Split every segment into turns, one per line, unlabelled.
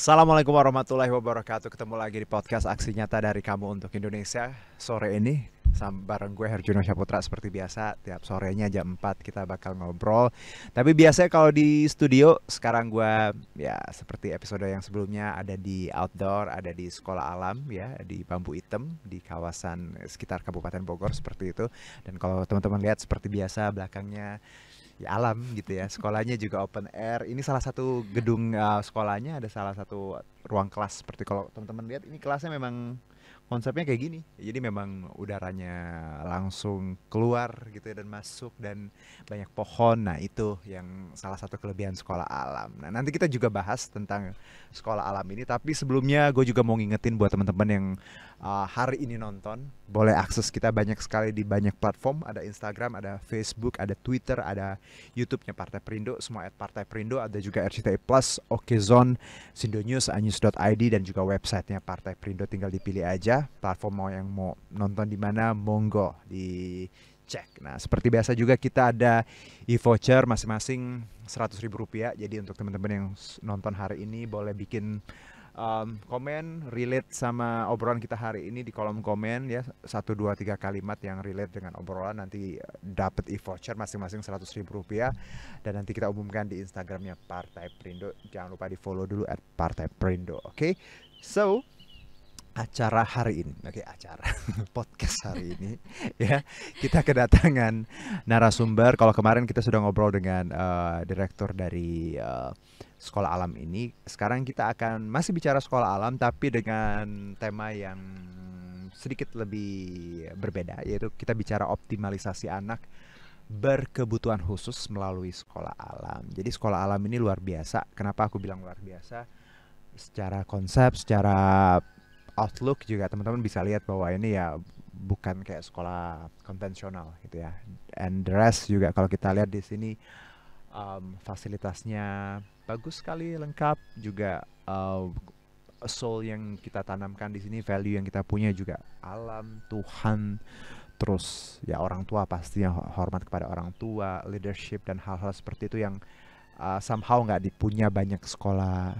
Assalamualaikum warahmatullahi wabarakatuh. Ketemu lagi di podcast Aksi Nyata dari Kamu untuk Indonesia. Sore ini bareng gue Herjuno Syaputra seperti biasa. Tiap sorenya jam 4 kita bakal ngobrol. Tapi biasanya kalau di studio, sekarang gue ya seperti episode yang sebelumnya ada di outdoor, ada di sekolah alam ya, di Bambu Item di kawasan sekitar Kabupaten Bogor seperti itu. Dan kalau teman-teman lihat seperti biasa belakangnya ya alam gitu ya. Sekolahnya juga open air. Ini salah satu gedung sekolahnya, ada salah satu ruang kelas. Seperti kalau teman-teman lihat ini kelasnya memang konsepnya kayak gini. Jadi memang udaranya langsung keluar gitu ya dan masuk dan banyak pohon. Nah, itu yang salah satu kelebihan sekolah alam. Nah, nanti kita juga bahas tentang sekolah alam ini, tapi sebelumnya gue juga mau ngingetin buat teman-teman yang hari ini nonton, boleh akses kita banyak sekali di banyak platform. Ada Instagram, ada Facebook, ada Twitter, ada YouTube-nya Partai Perindo, semua @Partai Perindo. Ada juga RCTI Plus, Okezone, Sindo News, anyus.id, dan juga websitenya Partai Perindo. Tinggal dipilih aja platform mau yang mau nonton di mana, monggo dicek. Nah, seperti biasa juga kita ada e-voucher masing-masing Rp100.000. Jadi untuk teman-teman yang nonton hari ini boleh bikin komen relate sama obrolan kita hari ini di kolom komen ya, 1, 2, 3 kalimat yang relate dengan obrolan, nanti dapat e-voucher masing-masing Rp100.000. Dan nanti kita umumkan di Instagramnya Partai Perindo. Jangan lupa di follow dulu @Partai Perindo. Oke, so acara hari ini, acara podcast hari ini ya, kita kedatangan narasumber. Kalau kemarin kita sudah ngobrol dengan direktur dari sekolah alam ini, sekarang kita akan masih bicara sekolah alam tapi dengan tema yang sedikit lebih berbeda, yaitu kita bicara optimalisasi anak berkebutuhan khusus melalui sekolah alam. Jadi sekolah alam ini luar biasa. Kenapa aku bilang luar biasa? Secara konsep, secara outlook juga teman-teman bisa lihat bahwa ini ya bukan kayak sekolah konvensional gitu ya. And the rest juga kalau kita lihat di sini fasilitasnya bagus sekali, lengkap juga. Soul yang kita tanamkan di sini, value yang kita punya juga alam, Tuhan, terus ya orang tua, pastinya hormat kepada orang tua, leadership dan hal-hal seperti itu yang somehow nggak dipunya banyak sekolah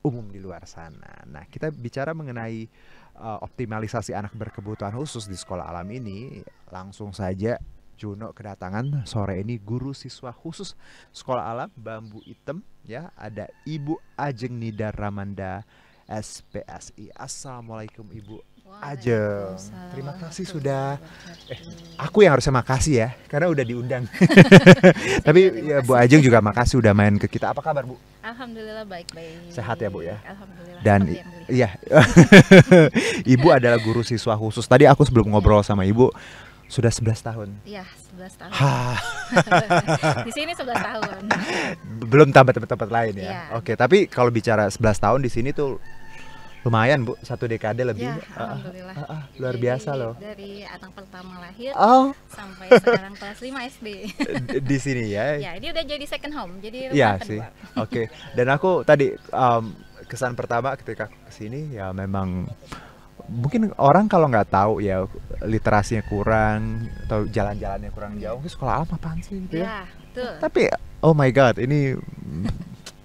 umum di luar sana. Nah, kita bicara mengenai optimalisasi anak berkebutuhan khusus di sekolah alam ini. Langsung saja Juno kedatangan sore ini guru siswa khusus sekolah alam Bambu Item ya. Ada Ibu Ajeng Nida Ramanda, SPSI. Assalamualaikum Ibu Ajeng. Terima kasih sudah. Aku yang harusnya makasih ya, karena udah diundang. Tapi ya, Bu Ajeng juga makasih udah main ke kita. Apa kabar Bu?
Alhamdulillah baik-baik.
Sehat ya Bu ya?
Alhamdulillah.
Dan iya, Ibu adalah guru siswa khusus. Tadi aku sebelum ngobrol sama Ibu, sudah 11 tahun.
Iya, 11 tahun.
Hah.
Di sini 11 tahun.
Belum tambah tempat-tempat lain ya.
Ya.
Oke, tapi kalau bicara 11 tahun di sini tuh lumayan Bu, 1 dekade lebih.
Ya, alhamdulillah.
Luar
Jadi,
biasa loh.
Dari anak pertama lahir sampai sekarang kelas 5 SD.
Di sini ya.
Ya, ini udah jadi second home. Jadi rumah
Iya
kedua.
sih. Oke. Dan aku tadi kesan pertama ketika kesini ya memang mungkin orang kalau nggak tahu ya, literasinya kurang atau jalan-jalannya kurang jauh, sekolah alam apaan sih gitu ya.
Ya, betul.
Tapi oh my god, ini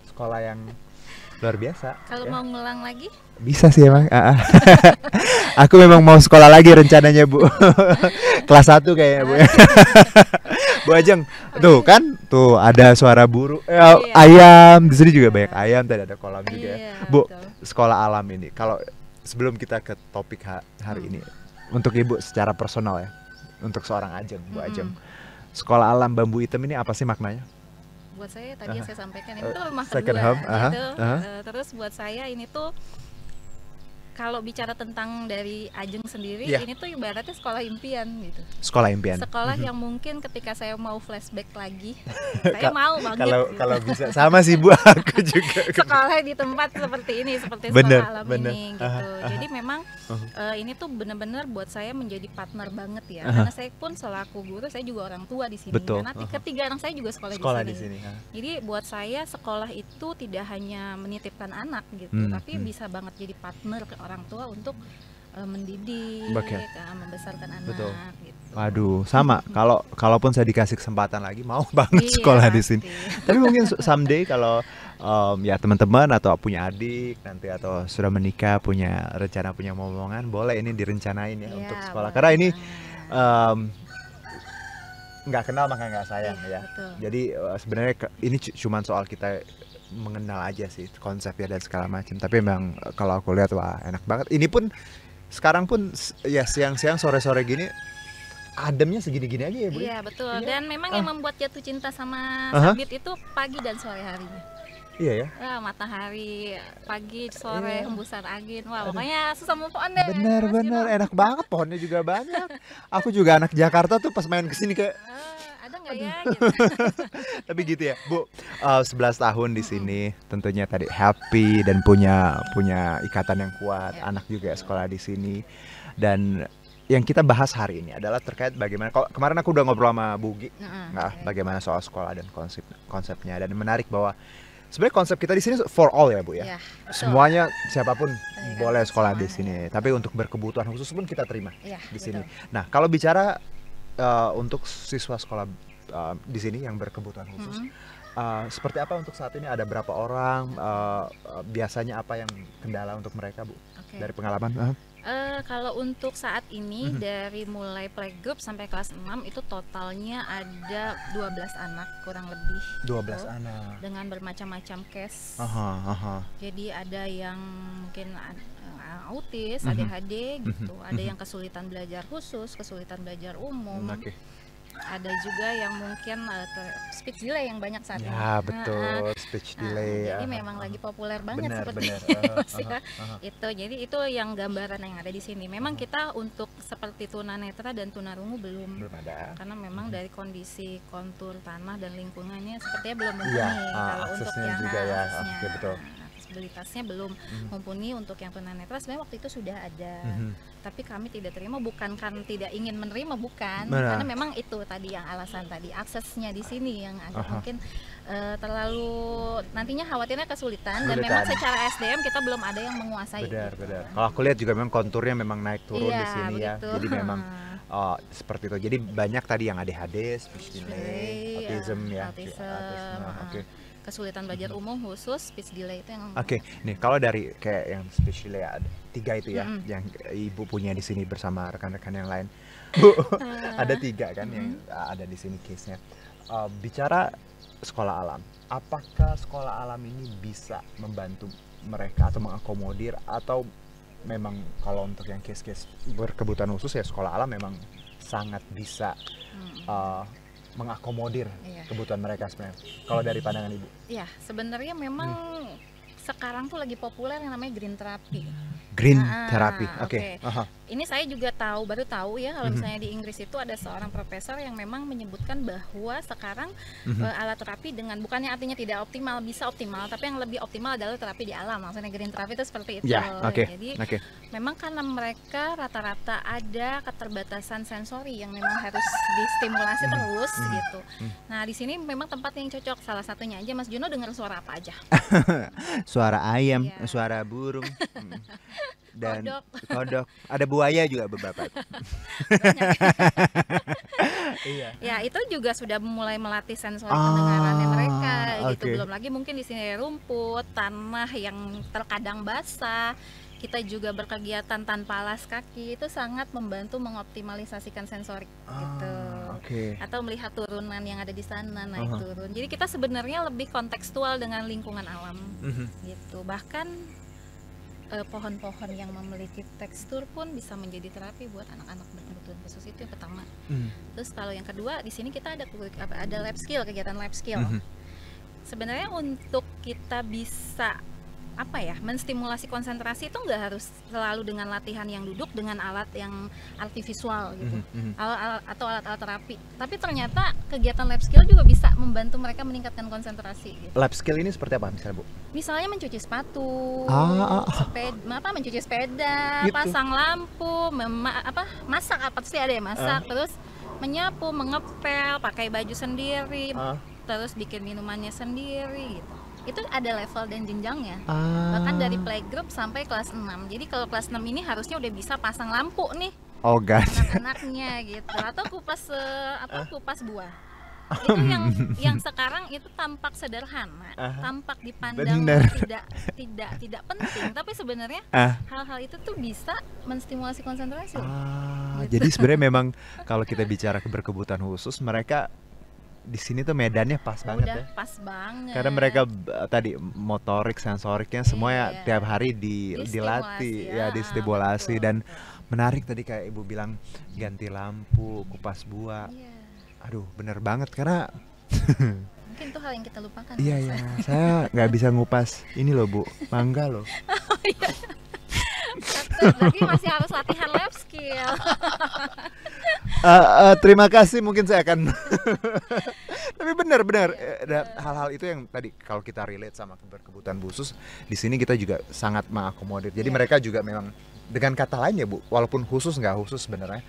sekolah yang luar biasa.
Kalau
ya.
mau ngulang lagi?
Bisa sih emang. Aku memang mau sekolah lagi rencananya Bu. Kelas 1 kayaknya Bu. Bu Ajeng, tuh kan, tuh ada suara burung, ayam. Di sini juga banyak ayam, tadi ada kolam juga.
Iya,
Bu,
betul.
sekolah alam ini, kalau sebelum kita ke topik hari ini, untuk Ibu secara personal ya, untuk seorang Ajeng, Bu Ajeng, sekolah alam Bambu Item ini apa sih maknanya?
Buat saya tadi yang saya sampaikan ini tuh rumah
second
kedua
home,
gitu. Terus buat saya ini tuh kalau bicara tentang dari Ajeng sendiri, ini tuh ibaratnya sekolah impian gitu.
Sekolah impian.
Sekolah yang mungkin ketika saya mau flashback lagi, saya mau banget.
Kalau bisa sama sih Bu, aku juga.
Sekolah di tempat seperti ini, seperti
Bener,
sekolah alam ini gitu. Jadi memang ini tuh benar-benar buat saya menjadi partner banget ya. Karena saya pun selaku guru, saya juga orang tua di sini.
Betul.
Karena ketiga anak saya juga sekolah di sini. Jadi buat saya sekolah itu tidak hanya menitipkan anak gitu, tapi bisa banget jadi partner ke orang tua untuk mendidik,
Oke.
membesarkan anak.
Betul.
Gitu.
Waduh, sama. Kalaupun saya dikasih kesempatan lagi, mau banget
Iya,
sekolah di sini.
pasti.
Tapi mungkin someday kalau ya teman-teman atau punya adik nanti atau sudah menikah, punya rencana, punya momongan, boleh ini direncanain ya
Iya,
untuk sekolah.
boleh
Karena ini
banget.
em, nggak kenal maka nggak sayang
Iya,
ya.
betul.
Jadi sebenarnya ini cuman soal kita mengenal aja sih konsepnya dan segala macam. Tapi memang kalau aku lihat wah enak banget. Ini pun sekarang pun ya siang-siang sore-sore gini ademnya segini-gini aja ya Bu.
Iya, betul.
Iya.
Dan memang yang membuat jatuh cinta sama
Aha.
sabit itu pagi dan sore harinya.
Iya ya.
Wah, matahari pagi, sore,
Iya.
hembusan angin. Wah,
Aduh.
pokoknya susah move on deh.
Bener-bener enak banget, pohonnya juga banyak. Aku juga anak Jakarta tuh pas main kesini kayak
Ada nggak ya? Gitu.
tapi gitu ya Bu, 11 tahun di sini tentunya tadi happy dan punya ikatan yang kuat,
Ya.
anak juga sekolah di sini. Dan yang kita bahas hari ini adalah terkait bagaimana, kalau kemarin aku udah ngobrol sama Bugi
Oke.
bagaimana soal sekolah dan konsepnya, dan menarik bahwa sebenarnya konsep kita di sini for all ya Bu ya.
Ya, betul.
Semuanya siapapun
Pendidikan
boleh sekolah di
semua,
sini, tapi untuk berkebutuhan khusus pun kita terima
Iya,
di sini.
betul.
Nah, kalau bicara untuk siswa sekolah di sini yang berkebutuhan khusus, seperti apa untuk saat ini? Ada berapa orang? Biasanya apa yang kendala untuk mereka, Bu?
Oke.
Dari pengalaman?
Kalau untuk saat ini dari mulai playgroup sampai kelas 6 itu totalnya ada 12 anak kurang lebih
12
gitu,
anak.
dengan bermacam-macam case.
Aha.
Jadi ada yang mungkin autis,
Mhm.
ADHD gitu,
Mhm.
ada
Mhm.
yang kesulitan belajar khusus, kesulitan belajar umum.
Oke.
Ada juga yang mungkin speech delay yang banyak saat ini.
Ya, betul. Speech delay.
Jadi memang lagi populer banget
benar,
seperti
benar.
ini, Mas, ya. Jadi itu yang gambaran yang ada di sini. Memang kita untuk seperti tunanetra dan tunarungu belum,
Belum ada.
karena memang dari kondisi kontur tanah dan lingkungannya sepertinya belum
Iya,
mumpuni. Kalau untuk
aksesnya
yang
juga ya.
aksesnya,
Oke, betul.
aksesibilitasnya belum mumpuni untuk yang tunanetra. Sebenarnya waktu itu sudah ada, tapi kami tidak terima, bukan karena tidak ingin menerima, bukan,
Benar.
karena memang itu tadi yang alasan tadi, aksesnya di sini yang agak
Aha.
mungkin terlalu, nantinya khawatirnya kesulitan, dan
Kesulitan.
memang secara SDM kita belum ada yang menguasai.
Benar,
gitu.
benar. Kalau aku lihat juga memang konturnya memang naik turun
Iya,
di sini ya.
begitu.
Jadi memang seperti itu. Jadi banyak tadi yang ADHD, speech delay, autism ya.
autism,
Oke.
kesulitan belajar umum khusus speech delay itu yang
Oke, nih kalau dari kayak yang speech delay ada 3 itu ya,
Mm-mm.
yang Ibu punya di sini bersama rekan-rekan yang lain. Bu, ada 3 kan yang ada di sini case-nya. Bicara sekolah alam, apakah sekolah alam ini bisa membantu mereka atau mengakomodir, atau memang kalau untuk yang case-case berkebutuhan khusus ya sekolah alam memang sangat bisa mengakomodir
Iya.
kebutuhan mereka sebenarnya. Kalau dari pandangan Ibu?
Ya, sebenarnya memang sekarang tuh lagi populer yang namanya green therapy.
Green
Ah,
therapy,
oke.
oke. Aha.
Ini saya juga baru tahu ya, kalau misalnya di Inggris itu ada seorang profesor yang memang menyebutkan bahwa sekarang alat terapi dengan, bukannya artinya tidak optimal, bisa optimal, tapi yang lebih optimal adalah terapi di alam. Maksudnya green therapy itu seperti itu.
Ya, oke.
Jadi
Oke.
memang karena mereka rata-rata ada keterbatasan sensori yang memang harus distimulasi terus gitu. Nah, di sini memang tempat yang cocok. Salah satunya aja Mas Juno dengar suara apa aja?
Suara ayam,
Iya.
suara burung, dan
Kodok.
kodok. Ada buaya juga beberapa. Iya.
Ya, itu juga sudah mulai melatih sensori
Ah,
pendengarannya mereka gitu.
oke.
Belum lagi mungkin di sini ada rumput, tanah yang terkadang basah. Kita juga berkegiatan tanpa alas kaki, itu sangat membantu mengoptimalisasikan sensorik gitu.
Oke.
Atau melihat turunan yang ada di sana, naik turun. Jadi kita sebenarnya lebih kontekstual dengan lingkungan alam gitu. Bahkan pohon-pohon yang memiliki tekstur pun bisa menjadi terapi buat anak-anak berkebutuhan khusus. Itu yang pertama. Terus kalau yang kedua, di sini kita ada lab skill, kegiatan lab skill. Sebenarnya untuk kita bisa menstimulasi konsentrasi itu nggak harus selalu dengan latihan yang duduk dengan alat visual gitu, atau alat-alat terapi. Tapi ternyata kegiatan lab skill juga bisa membantu mereka meningkatkan konsentrasi gitu.
Lab skill ini seperti apa misalnya, Bu?
Misalnya mencuci sepatu, mencuci sepeda,
Gitu.
pasang lampu, masak, apa sih ada ya, masak, terus menyapu, mengepel, pakai baju sendiri, terus bikin minumannya sendiri gitu. itu ada level dan jenjangnya.
Ah.
Bahkan dari playgroup sampai kelas 6. Jadi kalau kelas 6 ini harusnya udah bisa pasang lampu nih
Oh god.
anak-anaknya gitu, atau kupas buah. Itu yang sekarang itu tampak sederhana, tampak dipandang
Bener.
tidak penting, tapi sebenarnya hal-hal itu tuh bisa menstimulasi konsentrasi. Gitu.
Jadi sebenarnya memang kalau kita bicara berkebutuhan khusus, mereka di sini tuh medannya pas banget
Udah
ya.
pas banget.
Karena mereka tadi motorik, sensoriknya semuanya
Iya.
tiap hari dilatih, ya distimulasi.
Betul,
Dan
betul.
menarik tadi kayak ibu bilang ganti lampu, kupas buah.
Iya.
Aduh, bener banget karena
Mungkin itu hal yang kita lupakan.
iya ya, saya nggak bisa ngupas ini loh Bu, mangga loh.
Lagi masih harus latihan life skill.
Terima kasih, mungkin saya akan. Tapi benar-benar hal-hal itu yang tadi kalau kita relate sama berkebutuhan khusus, di sini kita juga sangat mengakomodir. Jadi mereka juga memang dengan kata lain ya Bu, walaupun khusus nggak khusus sebenarnya.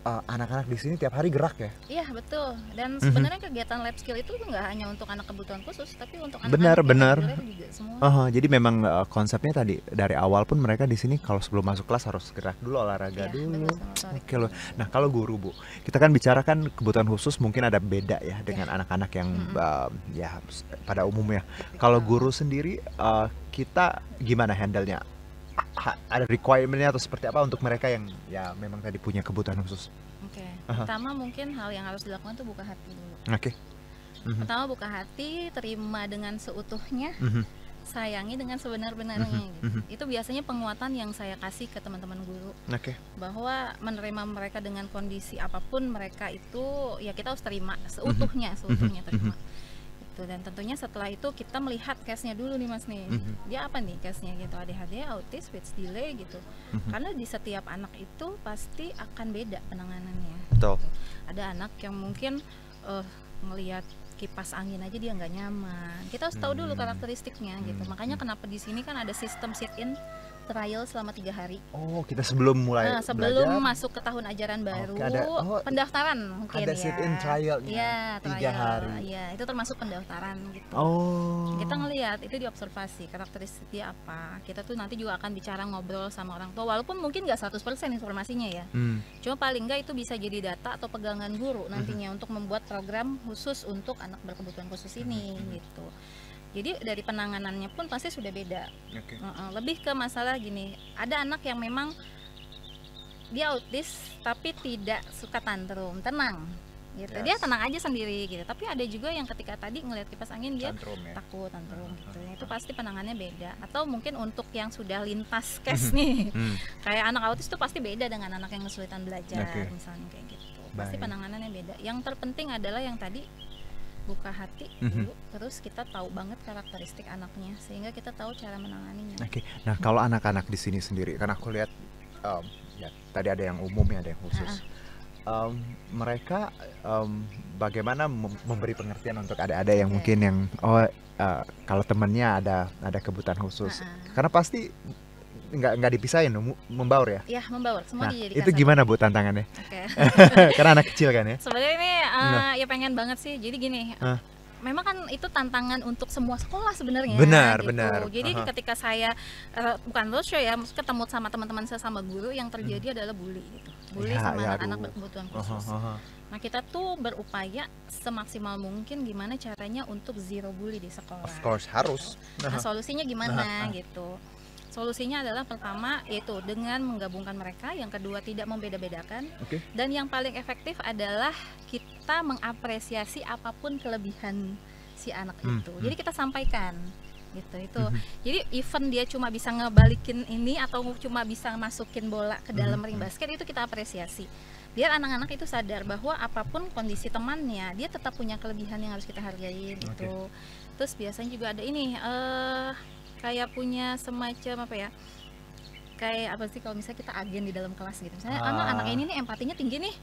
Anak-anak di sini tiap hari gerak ya.
Iya betul. Dan sebenarnya kegiatan lab skill itu nggak hanya untuk anak kebutuhan khusus, tapi untuk
benar-benar
juga semua.
Jadi memang konsepnya tadi dari awal pun mereka di sini kalau sebelum masuk kelas harus gerak dulu, olahraga dulu. Oke loh. Nah kalau guru Bu, kita kan bicara kan kebutuhan khusus mungkin ada beda ya dengan anak-anak yang ya pada umumnya. Kalau guru sendiri kita gimana handle-nya? Ada requirement-nya atau seperti apa untuk mereka yang ya memang tadi punya kebutuhan khusus?
Oke. Pertama mungkin hal yang harus dilakukan itu buka hati dulu.
Oke.
Pertama buka hati, terima dengan seutuhnya, sayangi dengan sebenar-benarnya. Gitu. Itu biasanya penguatan yang saya kasih ke teman-teman guru. Bahwa menerima mereka dengan kondisi apapun mereka itu ya kita harus terima seutuhnya terima. Dan tentunya setelah itu kita melihat case-nya dulu nih Mas nih. Dia apa nih case-nya gitu, ADHD, autis, speech delay gitu. Karena di setiap anak itu pasti akan beda penanganannya.
Betul.
Gitu. Ada anak yang mungkin ngelihat kipas angin aja dia nggak nyaman. Kita harus tahu dulu karakteristiknya gitu. Makanya kenapa di sini kan ada sistem sit-in trial selama 3 hari.
Oh, kita sebelum mulai
sebelum
belajar,
masuk ke tahun ajaran baru,
pendaftaran
mungkin
ada
ya.
sit-in trialnya.
Iya,
3 hari.
Iya, itu termasuk pendaftaran gitu. Kita ngelihat itu diobservasi karakteristik dia apa. Kita tuh nanti juga akan bicara ngobrol sama orang tua walaupun mungkin nggak 100% informasinya ya. Cuma paling nggak itu bisa jadi data atau pegangan guru nantinya untuk membuat program khusus untuk anak berkebutuhan khusus ini gitu. Jadi dari penanganannya pun pasti sudah beda. Lebih ke masalah gini, ada anak yang memang dia autis tapi tidak suka tantrum, tenang gitu. Dia tenang aja sendiri gitu. Tapi ada juga yang ketika tadi ngelihat kipas angin dia takut tantrum gitu. Itu pasti penanganannya beda. Atau mungkin untuk yang sudah lintas case nih, kayak anak autis itu pasti beda dengan anak yang kesulitan belajar misalnya kayak gitu. Pasti penanganannya beda. Yang terpenting adalah yang tadi buka hati dulu, terus kita tahu banget karakteristik anaknya sehingga kita tahu cara menanganinya.
Nah kalau anak-anak di sini sendiri, kan aku lihat ya, tadi ada yang umum ya, ada yang khusus. Mereka bagaimana memberi pengertian untuk ada yang mungkin yang kalau temennya ada kebutuhan khusus, karena pasti nggak dipisahin, membaur ya?
Iya, membaur, semua dijadikan
itu
satu.
Gimana Bu tantangannya? Karena anak kecil kan ya?
Sebenarnya ini ya pengen banget sih, jadi gini, memang kan itu tantangan untuk semua sekolah sebenarnya.
Benar.
Jadi ketika saya bukan roadshow ya, ketemu sama teman-teman saya sama guru, yang terjadi adalah bully gitu. Bully sama anak-anak berkebutuhan khusus. Nah kita tuh berupaya semaksimal mungkin gimana caranya untuk zero bully di sekolah.
Of course harus.
Nah solusinya gimana gitu? Solusinya adalah pertama yaitu dengan menggabungkan mereka, yang kedua tidak membeda-bedakan, dan yang paling efektif adalah kita mengapresiasi apapun kelebihan si anak itu. Jadi kita sampaikan gitu itu. Jadi even dia cuma bisa ngebalikin ini atau cuma bisa masukin bola ke dalam ring basket, itu kita apresiasi. Biar anak-anak itu sadar bahwa apapun kondisi temannya, dia tetap punya kelebihan yang harus kita hargai gitu. Terus biasanya juga ada ini kayak punya semacam apa ya, kayak apa sih kalau misalnya kita agen di dalam kelas gitu, misalnya anak ini nih empatinya tinggi nih,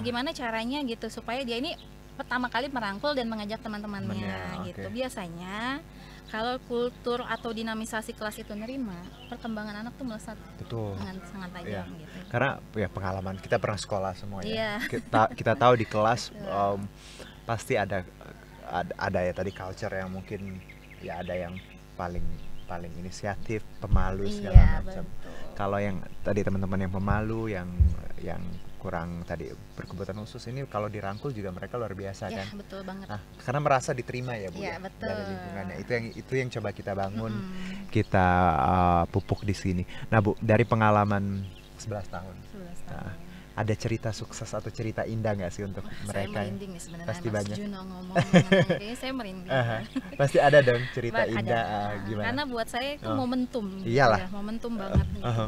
gimana caranya gitu supaya dia ini pertama kali merangkul dan mengajak teman-temannya gitu. Biasanya kalau kultur atau dinamisasi kelas itu nerima, perkembangan anak tuh melesat dengan sangat tajam gitu.
Karena ya pengalaman kita pernah sekolah semua ya. Kita tahu di kelas pasti ada ya tadi culture yang mungkin ya ada yang paling inisiatif, pemalu segala macam. Kalau yang tadi teman-teman yang pemalu, yang kurang tadi berkebutuhan khusus, ini kalau dirangkul juga mereka luar biasa kan.
Betul banget.
Nah, karena merasa diterima ya Bu
Iya, betul.
dari lingkungannya. Itu yang coba kita bangun, kita pupuk di sini. Nah Bu, dari pengalaman 11 tahun. Nah, ada cerita sukses atau cerita indah nggak sih untuk mereka?
Saya merinding nih sebenarnya.
Pasti
Mas
banyak.
Juno ngomong, kayaknya saya merinding.
Pasti ada dong cerita indah. Gimana?
Karena buat saya itu momentum.
Iyalah.
Ya, momentum banget. Gitu.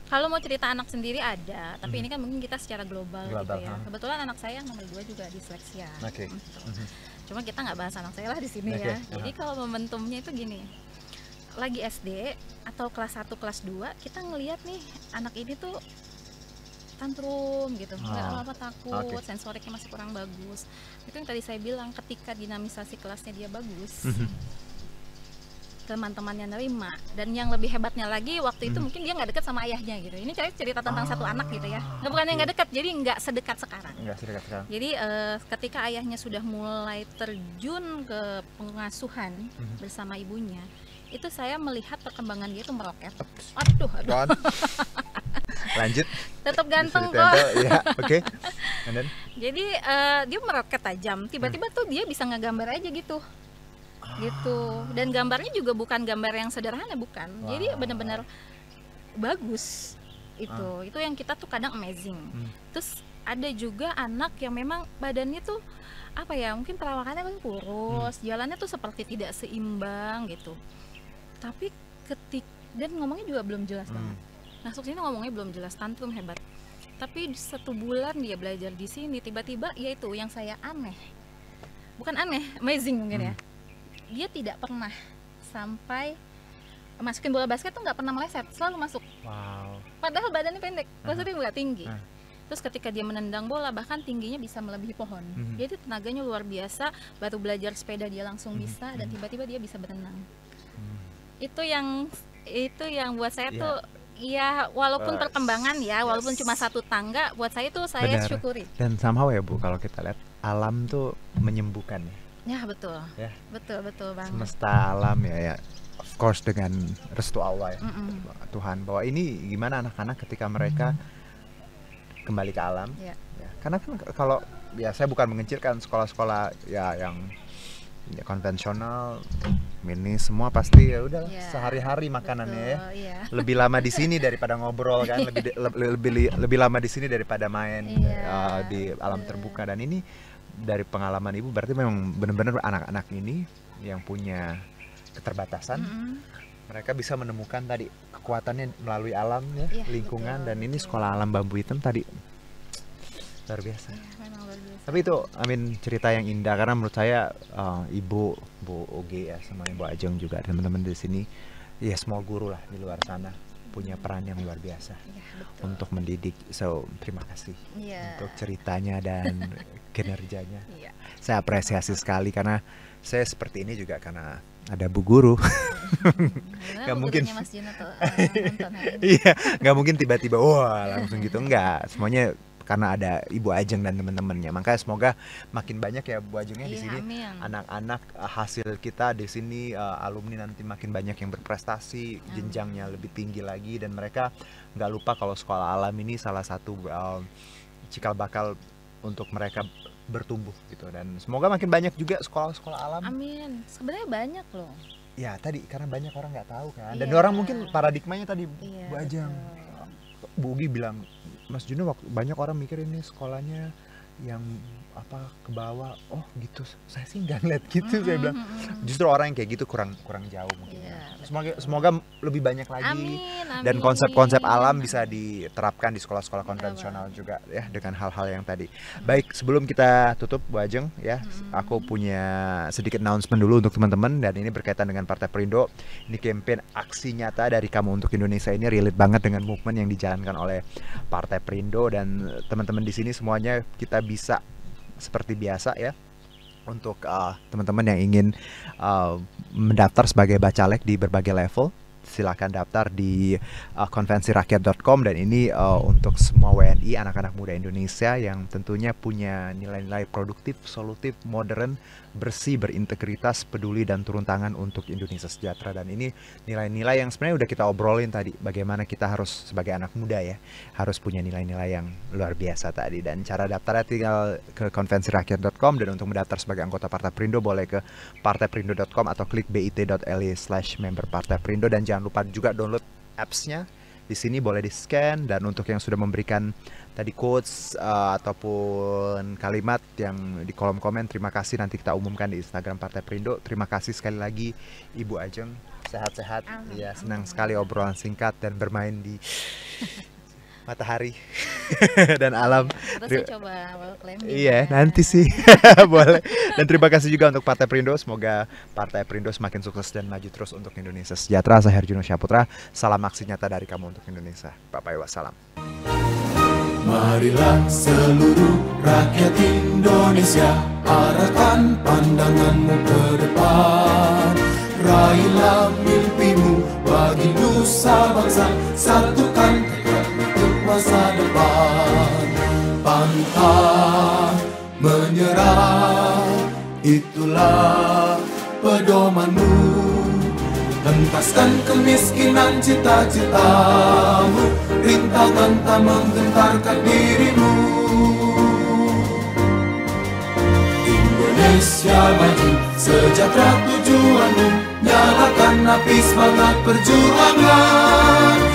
Kalau mau cerita anak sendiri ada, tapi ini kan mungkin kita secara global gitu ya. Kebetulan anak saya yang nomor 2 juga disleksia. Cuma kita nggak bahas anak saya lah di sini ya. Jadi kalau momentumnya itu gini, lagi SD atau kelas 1, kelas 2, kita ngelihat nih anak ini tuh tantrum gitu, nggak apa-apa, takut, sensoriknya masih kurang bagus. Itu yang tadi saya bilang, ketika dinamisasi kelasnya dia bagus, teman-temannya nerima, dan yang lebih hebatnya lagi waktu itu mungkin dia nggak dekat sama ayahnya gitu. Ini cerita tentang satu anak gitu ya, bukannya nggak dekat, jadi nggak sedekat sekarang. Jadi ketika ayahnya sudah mulai terjun ke pengasuhan bersama ibunya, itu saya melihat perkembangan dia itu meroket. Aduh.
Lanjut.
Tetap ganteng kok.
Ya, oke.
Jadi dia meroket tajam. Tiba-tiba tuh dia bisa ngegambar aja gitu. Dan gambarnya juga bukan gambar yang sederhana, bukan. Jadi benar-benar bagus. Itu yang kita tuh kadang amazing. Terus ada juga anak yang memang badannya tuh apa ya, mungkin perawakannya kan kurus, jalannya tuh seperti tidak seimbang gitu. Tapi dan ngomongnya juga belum jelas banget. Masuk sini ngomongnya belum jelas, tantrum hebat. Tapi 1 bulan dia belajar di sini, tiba-tiba yaitu yang saya aneh. Bukan aneh, amazing mungkin ya. Dia tidak pernah sampai masukin bola basket tuh nggak pernah meleset, selalu masuk. Padahal badannya pendek, maksudnya nggak tinggi. Terus ketika dia menendang bola, bahkan tingginya bisa melebihi pohon. Jadi tenaganya luar biasa. Baru belajar sepeda dia langsung bisa, dan tiba-tiba dia bisa berenang. Itu yang buat saya tuh ya, walaupun perkembangan ya, walaupun cuma 1 tangga, buat saya tuh saya syukuri.
Dan somehow ya Bu, kalau kita lihat alam tuh menyembuhkan ya.
Ya betul. Ya. Betul banget.
Semesta alam ya, of course dengan restu Allah ya, Tuhan, bahwa ini gimana anak-anak ketika mereka kembali ke alam. Ya, karena kan kalau ya, saya bukan mengecilkan sekolah-sekolah ya yang ya konvensional, ini semua pasti ya udah sehari-hari makanannya lebih lama di sini daripada ngobrol kan, lebih lama di sini daripada main di alam terbuka. Dan ini dari pengalaman Ibu berarti memang benar-benar anak-anak ini yang punya keterbatasan, mereka bisa menemukan tadi kekuatannya melalui alam ya, lingkungan. Dan ini sekolah alam Bambu Hitam tadi luar biasa. Tapi itu cerita yang indah, karena menurut saya Ibu, Bu Oge ya, sama Ibu Ajeng juga, teman-teman di sini ya, semua guru lah di luar sana punya peran yang luar biasa untuk mendidik. So terima kasih untuk ceritanya dan kinerjanya. Saya apresiasi sekali, karena saya seperti ini juga karena ada Bu Guru. Gak mungkin
Mas Juno tuh,
iya, nggak mungkin tiba-tiba wah langsung gitu, enggak. Semuanya karena ada Ibu Ajeng dan teman-temannya. Makanya semoga makin banyak ya Bu Ajengnya di sini. Anak-anak hasil kita di sini, alumni nanti makin banyak yang berprestasi, jenjangnya lebih tinggi lagi, dan mereka nggak lupa kalau sekolah alam ini salah satu cikal bakal untuk mereka bertumbuh gitu. Dan semoga makin banyak juga sekolah-sekolah alam.
Amin. Sebenarnya banyak loh.
Ya tadi karena banyak orang nggak tahu kan. Dan orang mungkin paradigmanya tadi Bu Ajeng, Bu Ugi bilang, Mas Juno, banyak orang mikir ini sekolahnya yang apa ke bawah. Oh gitu, saya sih nggak ngeliat gitu. Saya bilang justru orang yang kayak gitu kurang jauh mungkin. Semoga lebih banyak lagi. Dan konsep-konsep alam bisa diterapkan di sekolah-sekolah konvensional juga ya, dengan hal-hal yang tadi. Baik, sebelum kita tutup Bu Ajeng ya, aku punya sedikit announcement dulu untuk teman-teman, dan ini berkaitan dengan Partai Perindo. Ini campaign aksi nyata dari Kamu Untuk Indonesia, ini relate banget dengan movement yang dijalankan oleh Partai Perindo. Dan teman-teman di sini semuanya kita bisa seperti biasa ya, untuk teman-teman yang ingin mendaftar sebagai bacalek di berbagai level, silakan daftar di konvensirakyat.com. Dan ini untuk semua WNI, anak-anak muda Indonesia yang tentunya punya nilai-nilai produktif, solutif, modern, bersih, berintegritas, peduli, dan turun tangan untuk Indonesia sejahtera. Dan ini nilai-nilai yang sebenarnya udah kita obrolin tadi, bagaimana kita harus sebagai anak muda ya, harus punya nilai-nilai yang luar biasa tadi. Dan cara daftarnya tinggal ke konvensirakyat.com, dan untuk mendaftar sebagai anggota Partai Perindo boleh ke partaiprindo.com atau klik bit.ly/member Partai Perindo. Dan jangan lupa juga download apps-nya. Di sini boleh di-scan. Dan untuk yang sudah memberikan tadi quotes ataupun kalimat yang di kolom komen, terima kasih, nanti kita umumkan di Instagram Partai Perindo. Terima kasih sekali lagi Ibu Ajeng, sehat-sehat. Ya, senang sekali obrolan singkat dan bermain di matahari dan alam.
Harusnya coba climbing.
Iya, nanti sih. Boleh. Dan terima kasih juga untuk Partai Perindo. Semoga Partai Perindo semakin sukses dan maju terus untuk Indonesia sejahtera. Saya Herjuno Syaputra. Salam aksi nyata dari kamu untuk Indonesia. Bye-bye, wassalam.
Marilah seluruh rakyat Indonesia, arahkan pandanganmu ke depan. Raihlah mimpimu bagi nusa bangsa, satukan tekad untuk masa depan. Pantang menyerah, itulah pedomanmu. Hentaskan kemiskinan cita-citamu, rintangan tak menggentarkan dirimu. Indonesia maju, sejahtera tujuanmu, nyalakan api semangat perjuangan.